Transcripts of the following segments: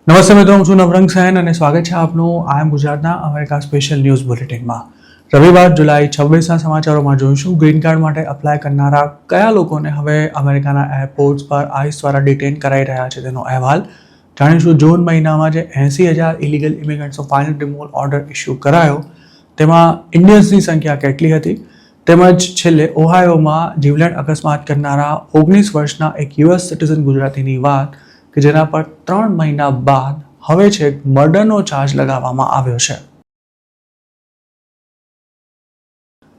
નમસ્તે મિત્રો, હું છું નવરંગ સૈન અને સ્વાગત છે આપનું આઈ એમ ગુજરાતના અમેરિકા સ્પેશિયલ ન્યૂઝ બુલેટિનમાં. રવિવાર જુલાઈ 26ના સમાચારોમાં જોઈશું ગ્રીન કાર્ડ માટે અપ્લાય કરનારા કયા લોકોને હવે અમેરિકાના એરપોર્ટ્સ પર આઈસ દ્વારા ડિટેન કરાઈ રહ્યા છે તેનો અહેવાલ. જાણીશું જૂન મહિનામાં જે 80,000 ઇલીગલ ઇમિગ્રન્ટ્સનો ફાઇનલ રિમૂવલ ઓર્ડર ઇસ્યુ કરાયો તેમાં ઇન્ડિયન્સની સંખ્યા કેટલી હતી, તેમજ છેલ્લે ઓહાયોમાં જીવલેણ અકસ્માત કરનારા 19 વર્ષના એક યુએસ સિટીઝન ગુજરાતીની વાત કે જેના પર 3 મહિના બાદ હવે છેક મર્ડરનો ચાર્જ લગાવવામાં આવ્યો છે.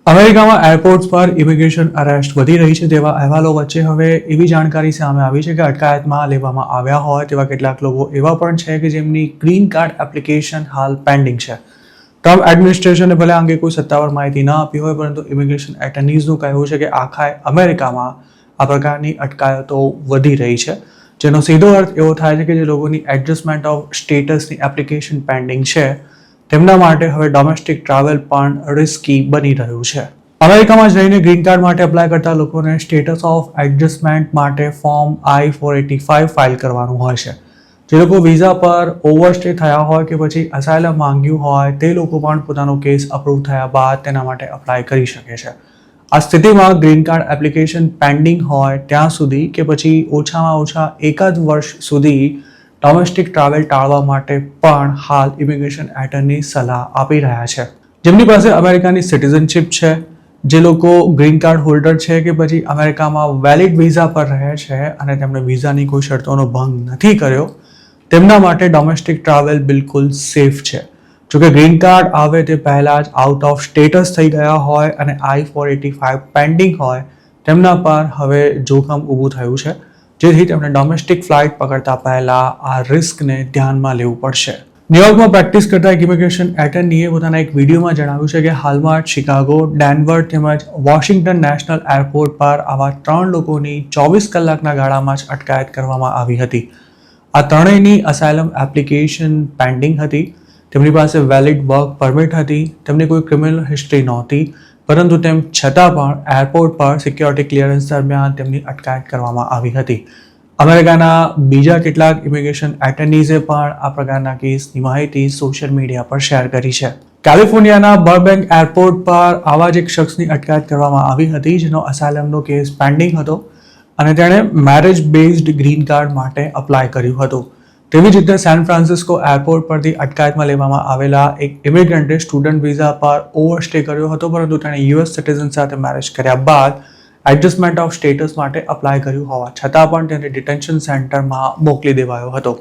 અમેરિકામાં એરપોર્ટ્સ પર ઇમિગ્રેશન અરેસ્ટ વધી રહી છે તેવા અહેવાલો વચ્ચે હવે એવી જાણકારી સામે આવી છે કે અટકાયતમાં લેવામાં આવ્યા હોય તેવા કેટલાક લોકો એવા પણ છે કે જેમની ગ્રીન કાર્ડ એપ્લિકેશન હાલ પેન્ડિંગ છે. ટ્રમ્પ એડમિનિસ્ટ્રેશને ભલે અંગે કોઈ સત્તાવાર માહિતી ન આપી હોય, પરંતુ ઇમિગ્રેશન એટર્નીઝનું કહેવું છે કે આખા અમેરિકામાં આ પ્રકારની અટકાયતો વધી રહી છે, જેનો સીધો અર્થ એવો થાય છે કે જે લોકોની એડજસ્ટમેન્ટ ઓફ સ્ટેટસની એપ્લિકેશન પેન્ડિંગ છે તેમના માટે હવે ડોમેસ્ટિક ટ્રાવેલ પણ રિસ્કી બની રહ્યું છે. અમેરિકામાં જઈને ગ્રીન કાર્ડ માટે અપ્લાય કરતા લોકોને સ્ટેટસ ઓફ એડજસ્ટમેન્ટ માટે ફોર્મ I-485 ફાઇલ કરવાનું હોય છે. જે લોકો વિઝા પર ઓવરસ્ટે થયા હોય કે પછી અસાયલમ માંગ્યું હોય તે લોકો પણ પોતાનો કેસ અપ્રૂવ થયા બાદ તેના માટે અપ્લાય કરી શકે છે. આ સ્થિતિમાં ગ્રીન કાર્ડ એપ્લિકેશન પેન્ડિંગ હોય ત્યાં સુધી કે પછી ઓછામાં ઓછા એકાદ વર્ષ સુધી ડોમેસ્ટિક ટ્રાવેલ ટાળવા માટે પણ હાલ ઇમિગ્રેશન એટર્ની સલાહ આપી રહ્યા છે. જેમની પાસે અમેરિકાની સિટીઝનશિપ છે, જે લોકો ગ્રીન કાર્ડ હોલ્ડર છે કે પછી અમેરિકામાં વેલિડ વિઝા પર રહે છે અને તેમણે વિઝાની કોઈ શરતોનો ભંગ નથી કર્યો, તેમના માટે ડોમેસ્ટિક ટ્રાવેલ બિલકુલ સેફ છે. જોકે ગ્રીન કાર્ડ આવે તે પહેલાં જ આઉટ ઓફ સ્ટેટસ થઈ ગયા હોય અને I-485 પેન્ડિંગ હોય તેમના પર હવે જોખમ ઊભું થયું છે, જેથી તેમણે ડોમેસ્ટિક ફ્લાઇટ પકડતા પહેલાં આ રિસ્કને ધ્યાનમાં લેવું પડશે. ન્યુયોર્કમાં પ્રેક્ટિસ કરતા એક ઇમિગ્રેશન એટર્નીએ પોતાના એક વિડીયોમાં જણાવ્યું છે કે હાલમાં શિકાગો, ડેનવર તેમજ વોશિંગ્ટન નેશનલ એરપોર્ટ પર આવા 3 લોકોની 24 કલાકના ગાળામાં જ અટકાયત કરવામાં આવી હતી. આ ત્રણેયની અસાયલમ એપ્લિકેશન પેન્ડિંગ હતી, તેમની પાસે વેલિડ વર્ક પરમિટ હતી, તેમની કોઈ ક્રિમિનલ હિસ્ટ્રી નહોતી, પરંતુ તેમ છતાં પણ એરપોર્ટ પર સિક્યોરિટી ક્લિયરન્સ દરમિયાન તેમની અટકાયત કરવામાં આવી હતી. અમેરિકાના બીજા કેટલાક ઇમિગ્રેશન એટર્નીઝે પણ આ પ્રકારના કેસની માહિતી સોશિયલ મીડિયા પર શેર કરી છે. કેલિફોર્નિયાના બર્બેન્ક એરપોર્ટ પર આવા જ એક શખ્સની અટકાયત કરવામાં આવી હતી, જેનો અસાયલમનો કેસ પેન્ડિંગ હતો અને તેણે મેરેજ બેઝડ ગ્રીન કાર્ડ માટે અપ્લાય કર્યું હતું. તેવી જ રીતે સેન ફ્રાન્સિસ્કો એરપોર્ટ પરથી અટકાયતમાં લેવામાં આવેલા એક ઇમિગ્રન્ટે સ્ટુડન્ટ વિઝા પર ઓવરસ્ટે કર્યો હતો, પરંતુ તેણે યુએસ સિટીઝન સાથે મેરેજ કર્યા બાદ એડજસ્ટમેન્ટ ઓફ સ્ટેટસ માટે અપ્લાય કર્યું હોવા છતાં પણ તેને ડિટેન્શન સેન્ટરમાં મોકલી દેવાયો હતો.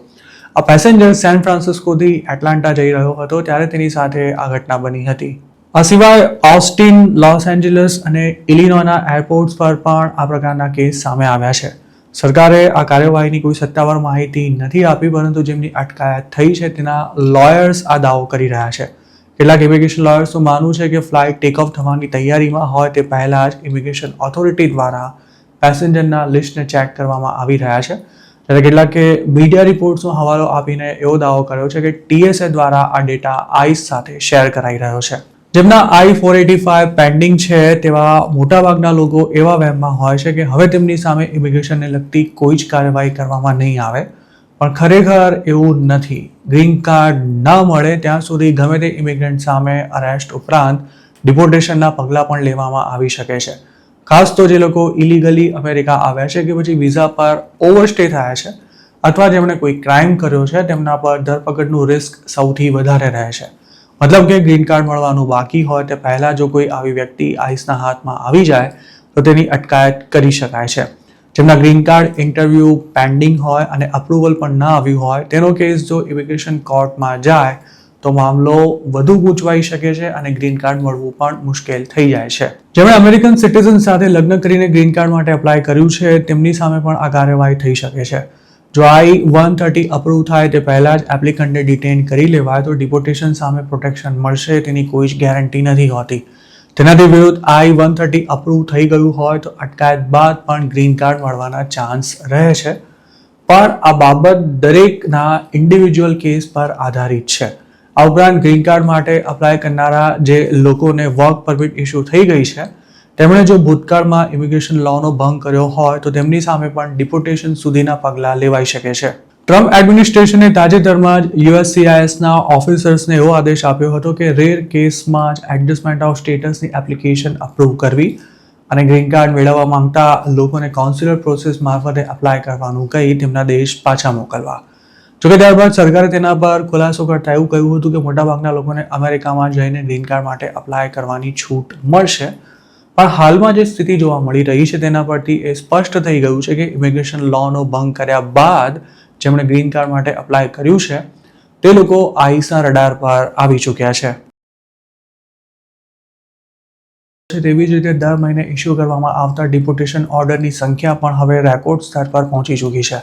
આ પેસેન્જર સેન ફ્રાન્સિસ્કોથી એટલાન્ટા જઈ રહ્યો હતો ત્યારે તેની સાથે આ ઘટના બની હતી. આ સિવાય ઓસ્ટિન, લોસ એન્જલસ અને ઇલિનોયના એરપોર્ટ્સ પર પણ આ પ્રકારના કેસ સામે આવ્યા છે. સરકારે આ કાર્યવાહીની કોઈ સત્તાવાર માહિતી નથી આપી, પરંતુ જેમની અટકાયત થઈ છે તેના લોયર્સ આ દાવો કરી રહ્યા છે. કેટલાક ઇમિગ્રેશન લોયર્સનું માનવું છે કે ફ્લાઇટ ટેક ઓફ થવાની તૈયારીમાં હોય તે પહેલાં જ ઇમિગ્રેશન ઓથોરિટી દ્વારા પેસેન્જરના લિસ્ટને ચેક કરવામાં આવી રહ્યા છે. જ્યારે કેટલાકે મીડિયા રિપોર્ટ્સનો હવાલો આપીને એવો દાવો કર્યો છે કે TSA દ્વારા આ ડેટા આઈસ સાથે શેર કરાઈ રહ્યો છે. જેમના I-485 પેન્ડિંગ છે તેવા મોટાભાગના લોકો એવા વહેમમાં હોય છે કે હવે તેમની સામે ઇમિગ્રેશનને લગતી કોઈ જ કાર્યવાહી કરવામાં નહીં આવે, પણ ખરેખર એવું નથી. ગ્રીન કાર્ડ ન મળે ત્યાં સુધી ગમે તે ઇમિગ્રન્ટ સામે અરેસ્ટ ઉપરાંત ડિપોર્ટેશનના પગલાં પણ લેવામાં આવી શકે છે. ખાસ તો જે લોકો ઇલીગલી અમેરિકા આવ્યા છે કે પછી વિઝા પર ઓવરસ્ટે થયા છે અથવા જેમણે કોઈ ક્રાઇમ કર્યો છે તેમના પર ધરપકડનું રિસ્ક સૌથી વધારે રહે છે. મતલબ કે ગ્રીન કાર્ડ મળવાનું બાકી હોય તે પહેલાં જો કોઈ આવી વ્યક્તિ આઈસના હાથમાં આવી જાય તો તેની અટકાયત કરી શકાય છે. જેમના ગ્રીન કાર્ડ ઇન્ટરવ્યૂ પેન્ડિંગ હોય અને અપ્રુવલ પણ ન આવ્યું હોય તેનો કેસ જો ઇમિગ્રેશન કોર્ટમાં જાય તો મામલો વધુ ગૂંચવાઈ શકે છે અને ગ્રીન કાર્ડ મળવું પણ મુશ્કેલ થઈ જાય છે. જેમણે અમેરિકન સિટીઝન સાથે લગ્ન કરીને ગ્રીન કાર્ડ માટે અપ્લાય કર્યું છે તેમની સામે પણ આ કાર્યવાહી થઈ શકે છે. જો I-130 અપ્રૂવ થાય તે પહેલાં જ એપ્લિકન્ટને ડિટેન કરી લેવાય તો ડિપોર્ટેશન સામે પ્રોટેક્શન મળશે તેની કોઈ જ ગેરંટી નથી હોતી. તેનાથી વિરુદ્ધ I-130 અપ્રૂવ થઈ ગયું હોય તો અટકાયત બાદ પણ ગ્રીન કાર્ડ મળવાના ચાન્સ રહે છે, પણ આ બાબત દરેકના ઇન્ડિવિજ્યુઅલ કેસ પર આધારિત છે. આ ઉપરાંત ગ્રીન કાર્ડ માટે અપ્લાય કરનારા જે લોકોને વર્ક પરમિટ ઇસ્યુ થઈ ગઈ છે તેમણે જો ભૂતકાળમાં ઇમિગ્રેશન લોનો ભંગ કર્યો હોય તો તેમની સામે પણ ડિપોર્ટેશન સુધીના પગલાં લેવાઈ શકે છે. ટ્રમ્પ એડમિનિસ્ટ્રેશને તાજેતરમાં જ USCISના ઓફિસર્સને એવો આદેશ આપ્યો હતો કે રેર કેસમાં જ એડજસ્ટમેન્ટ ઓફ સ્ટેટસની એપ્લિકેશન અપ્રૂવ કરવી અને ગ્રીન કાર્ડ મેળવવા માંગતા લોકોને કોન્સ્યુલર પ્રોસેસ મારફતે એપ્લાય કરવાનું કહી તેમના દેશ પાછા મોકલવા. જોકે ત્યારબાદ સરકારે તેના પર ખુલાસો કરતા એવું કહ્યું હતું કે મોટાભાગના લોકોને અમેરિકામાં જઈને ગ્રીન કાર્ડ માટે એપ્લાય કરવાની છૂટ મળશે. પણ હાલમાં જે સ્થિતિ જોવા મળી રહી છે તેના પરથી એ સ્પષ્ટ થઈ ગયું છે કે ઇમિગ્રેશન લોનો ભંગ કર્યા બાદ જેમણે ગ્રીન કાર્ડ માટે એપ્લાય કર્યું છે તે લોકો આઈસના રડાર પર આવી ચૂક્યા છે. તેવી જ રીતે દર મહિને ઇસ્યુ કરવામાં આવતા ડિપોર્ટેશન ઓર્ડરની સંખ્યા પણ હવે રેકોર્ડ સ્તર પર પહોંચી ચૂકી છે.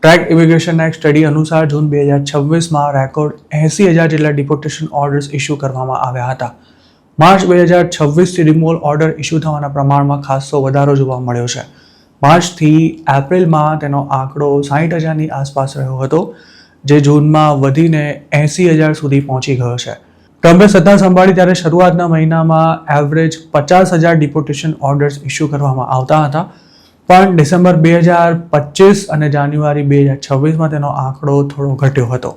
ટ્રેક ઇમિગ્રેશનના એક સ્ટડી અનુસાર જૂન 2026માં રેકોર્ડ 80,000 જેટલા ડિપોર્ટેશન ઓર્ડર્સ ઇસ્યુ કરવામાં આવ્યા હતા. માર્ચ 2026થી રિમૂવલ ઓર્ડર ઇસ્યુ થવાના પ્રમાણમાં ખાસો વધારો જોવા મળ્યો છે. માર્ચથી એપ્રિલમાં તેનો આંકડો 60,000ની આસપાસ રહ્યો હતો, જે જૂનમાં વધીને 80,000 સુધી પહોંચી ગયો છે. ટ્રમ્પે સત્તા સંભાળી ત્યારે શરૂઆતના મહિનામાં એવરેજ 50,000 ડિપોર્ટેશન ઓર્ડર્સ ઇસ્યુ કરવામાં આવતા હતા, પણ ડિસેમ્બર 2025 અને જાન્યુઆરી 2026માં તેનો આંકડો થોડો ઘટ્યો હતો.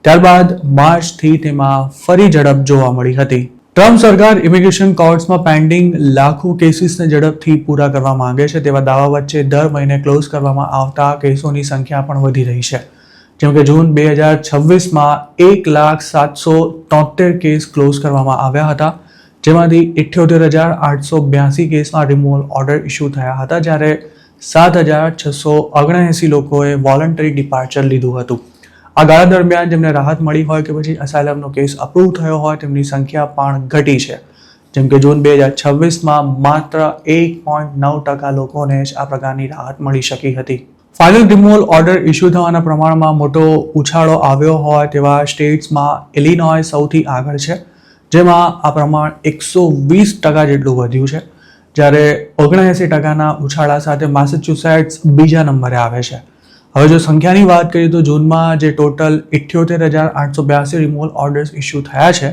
ત્યારબાદ માર્ચથી તેમાં ફરી ઝડપ જોવા મળી હતી. ટ્રમ્પ સરકાર ઇમિગ્રેશન કોર્ટ્સમાં પેન્ડિંગ લાખો કેસીસને ઝડપથી પૂરા કરવા માંગે છે તેવા દાવા વચ્ચે દર મહિને ક્લોઝ કરવામાં આવતા કેસોની સંખ્યા પણ વધી રહી છે. જેમ કે જૂન 2026માં 1,0773 કેસ ક્લોઝ કરવામાં આવ્યા હતા, જેમાંથી 78,882 કેસમાં રિમૂવલ ઓર્ડર ઇસ્યુ થયા હતા, જ્યારે 7,679 લોકોએ વોલન્ટરી ડિપાર્ચર લીધું હતું. આ ગાળા દરમિયાન જેમને રાહત મળી હોય કે પછી અસાયલમનો કેસ અપ્રૂવ થયો હોય તેમની સંખ્યા પણ ઘટી છે. જેમ કે જૂન 2026માં માત્ર 1.9% લોકોને જ આ પ્રકારની રાહત મળી શકી હતી. ફાઇનલ રિમૂવલ ઓર્ડર ઇસ્યુ થવાના પ્રમાણમાં મોટો ઉછાળો આવ્યો હોય તેવા સ્ટેટ્સમાં ઇલિનોય સૌથી આગળ છે, જેમાં આ પ્રમાણ 120% જેટલું વધ્યું છે, જ્યારે 79%ના ઉછાળા સાથે મેસેચ્યુસેટ્સ બીજા નંબરે આવે છે. હવે જો સંખ્યાની વાત કરીએ તો જૂનમાં જે ટોટલ 78,882 રિમૂવલ ઓર્ડર્સ ઇસ્યુ થયા છે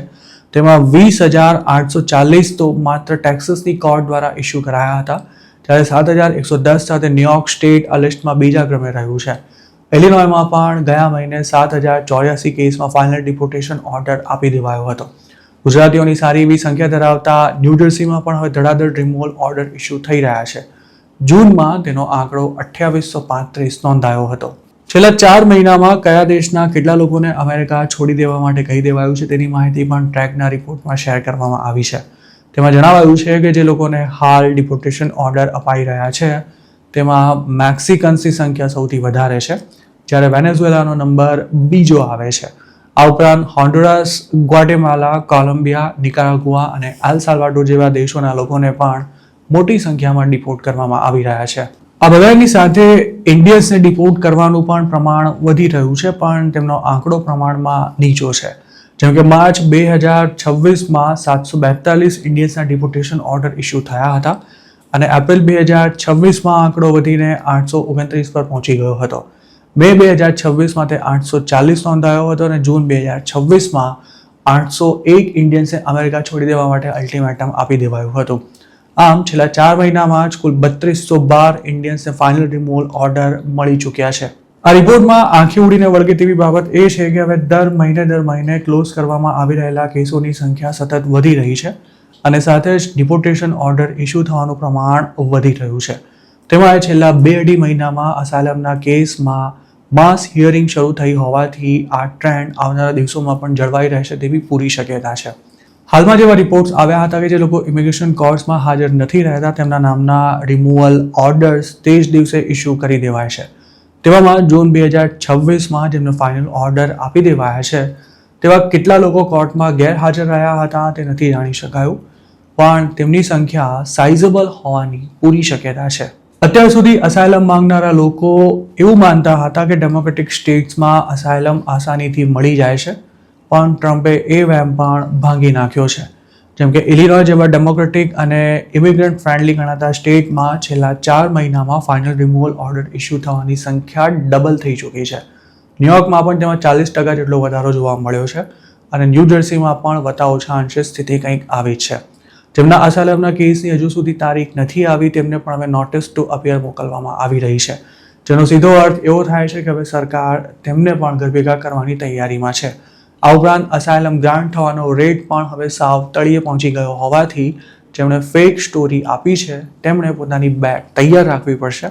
તેમાં 20,840 તો માત્ર ટેક્સાસની કોર્ટ દ્વારા ઇસ્યુ કરાયા હતા, જ્યારે 7,110 સાથે ન્યુયોર્ક સ્ટેટ આ લિસ્ટમાં બીજા ક્રમે રહ્યું છે. ઇલિનોયમાં પણ ગયા મહિને 7,084 કેસમાં ફાઇનલ ડિપોર્ટેશન ઓર્ડર આપી દેવાયો હતો. ગુજરાતીઓની સારી એવી સંખ્યા ધરાવતા ન્યૂજર્સીમાં પણ હવે ધડાધડ રિમૂવલ ઓર્ડર ઇસ્યુ થઈ રહ્યા છે. જૂનમાં તેનો આંકડો 2835 નોંધાયો હતો. છેલ્લા 4 મહિનામાં કયા દેશના કેટલા લોકોને અમેરિકા છોડી દેવા માટે કહી દેવાયું છે તેની માહિતી પણ ટ્રેકના રિપોર્ટમાં શેર કરવામાં આવી છે. તેમાં જણાવાયું છે કે જે લોકોને હાલ ડિપોર્ટેશન ઓર્ડર અપાઈ રહ્યા છે તેમાં મેક્સિકન્સની સંખ્યા સૌથી વધારે છે, જ્યારે વેનેઝુએલાનો નંબર બીજો આવે છે. આ ઉપરાંત હોન્ડુરાસ, ગ્વાટેમાલા, કોલંબિયા, નિકારાગુઆ અને એલ સાલ્વાડોર જેવા દેશોના લોકોને પણ મોટી સંખ્યામાં ડિપોર્ટ કરવામાં આવી રહ્યા છે. આ બધાની સાથે ઇન્ડિયન્સને ડિપોર્ટ કરવાનું પણ પ્રમાણ વધી રહ્યું છે, પણ તેમનો આંકડો પ્રમાણમાં નીચો છે. જેમ કે માર્ચ 2026માં 742 ઇન્ડિયન્સના ડિપોર્ટેશન ઓર્ડર ઇસ્યુ થયા હતા અને એપ્રિલ 2026માં આંકડો વધીને 829 પર પહોંચી ગયો હતો. મે 2026માં તે 840 નોંધાયો હતો અને જૂન 2026માં 801 ઇન્ડિયન્સે અમેરિકા છોડી દેવા માટે અલ્ટિમેટમ આપી દેવાયું હતું. આમ છેલ્લા 4 મહિનામાં જ કુલ 3212 ઇન્ડિયન્સને ફાઇનલ રિમૂવલ ઓર્ડર મળી ચૂક્યા છે. આ રિપોર્ટમાં આંખી ઉડીને વળગે તેવી બાબત એ છે કે હવે દર મહિને ક્લોઝ કરવામાં આવી રહેલા કેસોની સંખ્યા સતત વધી રહી છે અને સાથે જ ડિપોર્ટેશન ઓર્ડર ઇસ્યુ થવાનું પ્રમાણ વધી રહ્યું છે. તેમાં છેલ્લા 2-2.5 મહિનામાં અસાયલમના કેસમાં માસ હિયરિંગ શરૂ થઈ હોવાથી આ ટ્રેન્ડ આવનારા દિવસોમાં પણ જળવાઈ રહેશે તેવી પૂરી શક્યતા છે. હાલમાં જેવા રિપોર્ટ્સ આવ્યા હતા કે જે લોકો ઇમિગ્રેશન કોર્ટ્સમાં હાજર નથી રહેતા તેમના નામના રિમૂવલ ઓર્ડર્સ તે જ દિવસે ઇસ્યુ કરી દેવાય છે. તેવામાં જૂન 2026માં જેમને ફાઇનલ ઓર્ડર આપી દેવાયા છે તેવા કેટલા લોકો કોર્ટમાં ગેરહાજર રહ્યા હતા તે નથી જાણી શકાયું, પણ તેમની સંખ્યા સાઇઝેબલ હોવાની પૂરી શક્યતા છે. અત્યાર સુધી અસાયલમ માંગનારા લોકો એવું માનતા હતા કે ડેમોક્રેટિક સ્ટેટ્સમાં અસાયલમ આસાનીથી મળી જાય છે, પણ ટ્રમ્પે એ વહેમ પણ ભાંગી નાખ્યો છે. જેમ કે ઇલિનોય જેવા ડેમોક્રેટિક અને ઇમિગ્રન્ટ ફ્રેન્ડલી ગણાતા સ્ટેટમાં છેલ્લા 4 મહિનામાં ફાઇનલ રિમૂવલ ઓર્ડર ઇસ્યુ થવાની સંખ્યા ડબલ થઈ ચૂકી છે. ન્યુયોર્કમાં પણ તેમાં 40% જેટલો વધારો જોવા મળ્યો છે અને ન્યૂ જર્સીમાં પણ વત્તા ઓછા અંશે સ્થિતિ કંઈક આવી છે. જેમના અસાયલમના કેસની હજુ સુધી તારીખ નથી આવી તેમને પણ હવે નોટિસ ટુ અપિયર મોકલવામાં આવી રહી છે. જેનો સીધો અર્થ એવો થાય છે કે હવે સરકાર તેમને પણ ઘર ભેગા કરવાની તૈયારીમાં છે. આ ઉપરાંત અસાયલમ ગ્રાન્ટ થવાનો રેટ પણ હવે સાવ તળિયે પહોંચી ગયો હોવાથી જેમણે ફેક સ્ટોરી આપી છે તેમણે પોતાની બેગ તૈયાર રાખવી પડશે,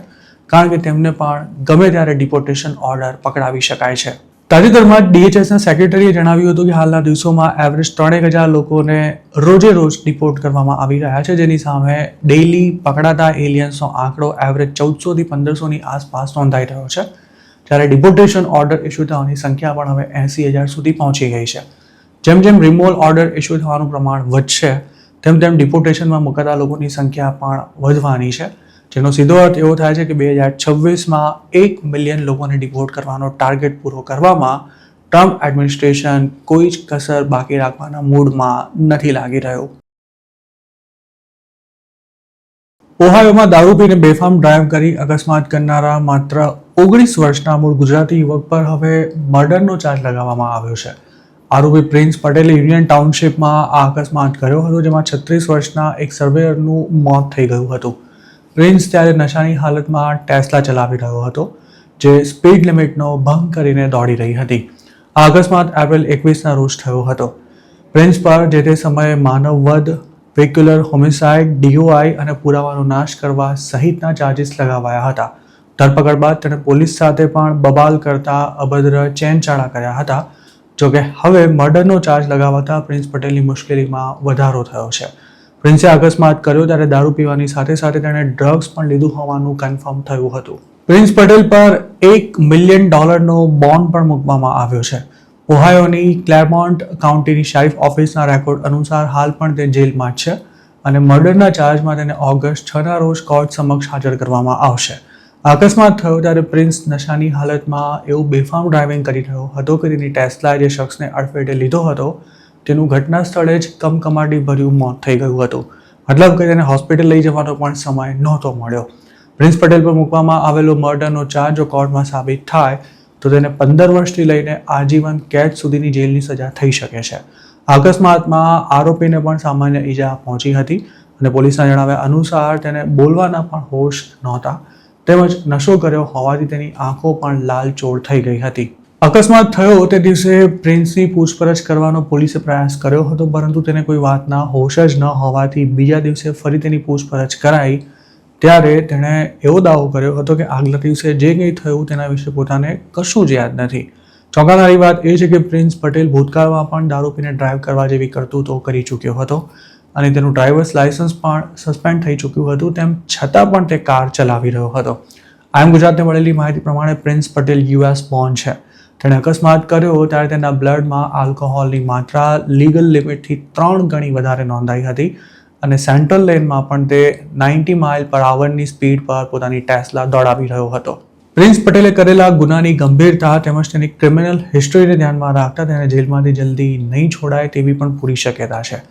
કારણ કે તેમને પણ ગમે ત્યારે ડિપોર્ટેશન ઓર્ડર પકડાવી શકાય છે. તાજેતરમાં DHSના સેક્રેટરીએ જણાવ્યું હતું કે હાલના દિવસોમાં એવરેજ 3,000 લોકોને રોજે રોજ ડિપોર્ટ કરવામાં આવી રહ્યા છે, જેની સામે ડેઇલી પકડાતા એલિયન્સનો આંકડો એવરેજ 1400થી 1500ની આસપાસ નોંધાઈ રહ્યો છે, જ્યારે ડિપોર્ટેશન ઓર્ડર ઇસ્યુ થવાની સંખ્યા પણ હવે 80,000 સુધી પહોંચી ગઈ છે. જેમ જેમ રિમૂવલ ઓર્ડર ઇસ્યુ થવાનું પ્રમાણ વધશે તેમ તેમ ડિપોર્ટેશનમાં મુકાતા લોકોની સંખ્યા પણ વધવાની છે, જેનો સીધો અર્થ એવો થાય છે કે 2026માં 1 મિલિયન લોકોને ડિપોર્ટ કરવાનો ટાર્ગેટ પૂરો કરવામાં ટ્રમ્પ એડમિનિસ્ટ્રેશન કોઈ જ કસર બાકી રાખવાના મૂડમાં નથી લાગી રહ્યું. ઓહાયોમાં દારૂ પીને બેફામ ડ્રાઈવ કરી અકસ્માત કરનારા માત્ર 19 વર્ષના મૂળ ગુજરાતી યુવક પર હવે મર્ડરનો ચાર્જ લગાવવામાં આવ્યો છે. આરોપી પ્રિન્સ પટેલે યુનિયન ટાઉનશીપમાં આ અકસ્માત કર્યો હતો, જેમાં 36 વર્ષના એક સર્વેયરનું મોત થઈ ગયું હતું. પ્રિન્સ ત્યારે નશાની હાલતમાં ટેસ્લા ચલાવી રહ્યો હતો, જે સ્પીડ લિમિટનો ભંગ કરીને દોડી રહી હતી. આ અકસ્માત એપ્રિલ 21ના રોજ થયો હતો. પ્રિન્સ પર જે તે સમયે માનવવધ, વેહિક્યુલર હોમિસાઇડ, DOI અને પુરાવાનો નાશ કરવા સહિતના ચાર્જીસ લગાવાયા હતા. ધરપકડ બાદ તેણે પોલીસ સાથે પણ બબાલ કરતા અભદ્ર ચેનચાળા કર્યા હતા. જોકે હવે મર્ડરનો ચાર્જ લગાવતા પ્રિન્સ પટેલની મુશ્કેલીમાં વધારો થયો છે. પ્રિન્સે અકસ્માત કર્યો ત્યારે દારૂ પીવાની સાથે સાથે તેણે ડ્રગ્સ પણ લીધું હોવાનું કન્ફર્મ થયું હતું. પ્રિન્સ પટેલ પર $1 મિલિયન બોન્ડ પણ મૂકવામાં આવ્યો છે. ઓહાયોની ક્લેરમોન્ટ કાઉન્ટીની શેરિફ ઓફિસના રેકોર્ડ અનુસાર હાલ પણ તે જેલમાં જ છે અને મર્ડરના ચાર્જમાં તેને ઓગસ્ટ 6ના રોજ કોર્ટ સમક્ષ હાજર કરવામાં આવશે. અકસ્માત થયો ત્યારે પ્રિન્સ નશાની હાલતમાં એવું બેફામ ડ્રાઇવિંગ કરી રહ્યો હતો કે તેની ટેસ્લા જે શખ્સને અડફેટે લીધો હતો તેનું ઘટના સ્થળે જ કમકમાટી ભર્યું મોત થઈ ગયું હતું. મતલબ કે તેને હોસ્પિટલ લઈ જવાનો પણ સમય નહોતો મળ્યો. પ્રિન્સ પટેલ પર મૂકવામાં આવેલો મર્ડરનો ચાર્જ જો કોર્ટમાં સાબિત થાય તો તેને 15 વર્ષથી લઈને આજીવન કેદ સુધીની જેલની સજા થઈ શકે છે. અકસ્માતમાં આરોપીને પણ સામાન્ય ઈજા પહોંચી હતી અને પોલીસના જણાવ્યા અનુસાર તેને બોલવાના પણ હોશ નહોતા, તેમજ નશો કર્યો હોવાથી તેની આંખો પણ લાલચોળ થઈ ગઈ હતી. અકસ્માત થયો તે દિવસે પ્રિન્સની પૂછપરછ કરવાનો પોલીસે પ્રયાસ કર્યો હતો, પરંતુ તેને કોઈ વાતના હોશ જ ન હોવાથી બીજા દિવસે ફરી તેની પૂછપરછ કરાઈ ત્યારે તેણે એવો દાવો કર્યો હતો કે આગલા દિવસે જે કંઈ થયું તેના વિશે પોતાને કશું જ યાદ નથી. ચોંકાવનારી વાત એ છે કે પ્રિન્સ પટેલ ભૂતકાળમાં પણ દારૂ પીને ડ્રાઈવ કરવા જેવી કરતૂતો કરી ચૂક્યો હતો અને તેનું ડ્રાઈવર્સ લાયસન્સ પણ સસ્પેન્ડ થઈ ચૂક્યું હતું. તેમ છતાં પણ તે કાર ચલાવી રહ્યો હતો. આમ ગુજરાતને મળેલી માહિતી પ્રમાણે પ્રિન્સ પટેલ US બોર્ન છે. તેણે અકસ્માત કર્યો ત્યારે તેના બ્લડમાં આલ્કોહોલની માત્રા લીગલ લિમિટથી 3 ગણી વધારે નોંધાઈ હતી અને સેન્ટ્રલ લેનમાં પણ તે 90 માઇલ પર આવરની સ્પીડ પર પોતાની ટેસ્લા દોડાવી રહ્યો હતો. પ્રિન્સ પટેલે કરેલા ગુનાની ગંભીરતા તેમજ તેની ક્રિમિનલ હિસ્ટ્રીને ધ્યાનમાં રાખતા તેને જેલમાંથી જલ્દી નહીં છોડાય તેવી પણ પૂરી શક્યતા છે.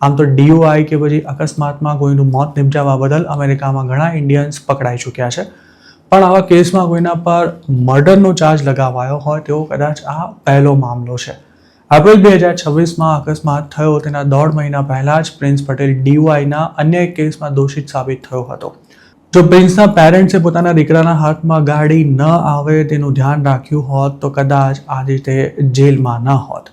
આમ તો DOI કે પછી અકસ્માતમાં કોઈનું મોત નિપજાવવા બદલ અમેરિકામાં ઘણા ઇન્ડિયન્સ પકડાઈ ચૂક્યા છે, પણ આવા કેસમાં કોઈના પર મર્ડરનો ચાર્જ લગાવાયો હોય તેવો કદાચ આ પહેલો મામલો છે. એપ્રિલ 2026માં અકસ્માત થયો તેના 1.5 મહિના પહેલા જ પ્રિન્સ પટેલ DOIના અન્ય એક કેસમાં દોષિત સાબિત થયો હતો. જો પ્રિન્સના પેરેન્ટ્સે પોતાના દીકરાના હાથમાં ગાડી ન આવે તેનું ધ્યાન રાખ્યું હોત તો કદાચ આજે તે જેલમાં ન હોત.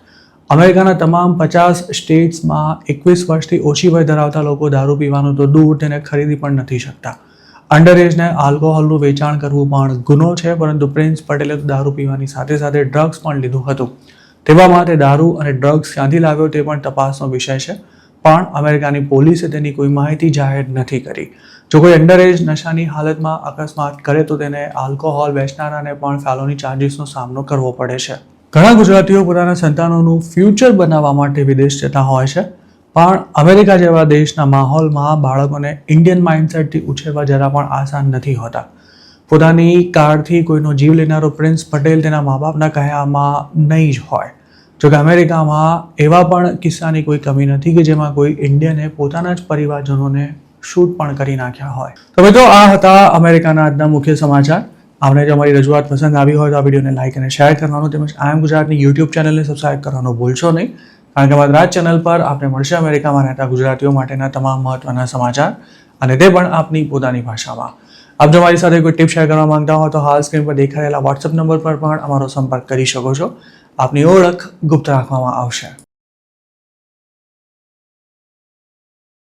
અમેરિકાના તમામ 50 સ્ટેટ્સમાં 21 વર્ષથી ઓછી વય ધરાવતા લોકો દારૂ પીવાનું તો દૂર તેને ખરીદી પણ નથી શકતા. અંડર એજને આલ્કોહોલનું વેચાણ કરવું પણ ગુનો છે, પરંતુ પ્રિન્સ પટેલે દારૂ પીવાની સાથે સાથે ડ્રગ્સ પણ લીધું હતું. તેવામાં તે દારૂ અને ડ્રગ્સ ક્યાંથી લાવ્યો તે પણ તપાસનો વિષય છે, પણ અમેરિકાની પોલીસે તેની કોઈ માહિતી જાહેર નથી કરી. જો કોઈ અંડર એજ નશાની હાલતમાં અકસ્માત કરે તો તેને આલ્કોહોલ વેચનારાને પણ ફેલોની ચાર્જીસનો સામનો કરવો પડે છે. ઘણા ગુજરાતીઓ પોતાના સંતાનોનું ફ્યુચર બનાવવા માટે વિદેશ જતા હોય છે, પણ અમેરિકા જેવા દેશના માહોલમાં બાળકોને ઇન્ડિયન માઇન્ડસેટથી ઉછેરવા જરા પણ આસાન નથી હોતા. પોતાની કારથી કોઈનો જીવ લેનારો પ્રિન્સ પટેલ તેના મા બાપના કહ્યામાં નહીં જ હોય. જોકે અમેરિકામાં એવા પણ કિસ્સાની કોઈ કમી નથી કે જેમાં કોઈ ઇન્ડિયને પોતાના જ પરિવારજનોને શૂટ પણ કરી નાખ્યા હોય. તો મિત્રો, આ હતા અમેરિકાના આજના મુખ્ય સમાચાર. આપણે જો અમારી રજૂઆત પસંદ આવી હોય તો આ વિડીયોને લાઇક અને શેર કરવાનું, તેમજ આમ ગુજરાતની YouTube ચેનલને સબસ્ક્રાઇબ કરવાનું ભૂલશો નહીં, કારણ કે અમારી આ ચેનલ પર આપને મળશે અમેરિકામાં રહેતા ગુજરાતીઓ માટેના તમામ મહત્વના સમાચાર, અને તે પણ આપની પોતાની ભાષામાં. આપ જો મારી સાથે કોઈ ટિપ શેર કરવા માંગતા હો તો હાલ સ્ક્રીન પર દેખાઈ રહેલા વોટ્સએપ નંબર પર પણ અમારો સંપર્ક કરી શકો છો. આપની ઓળખ ગુપ્ત રાખવામાં આવશે.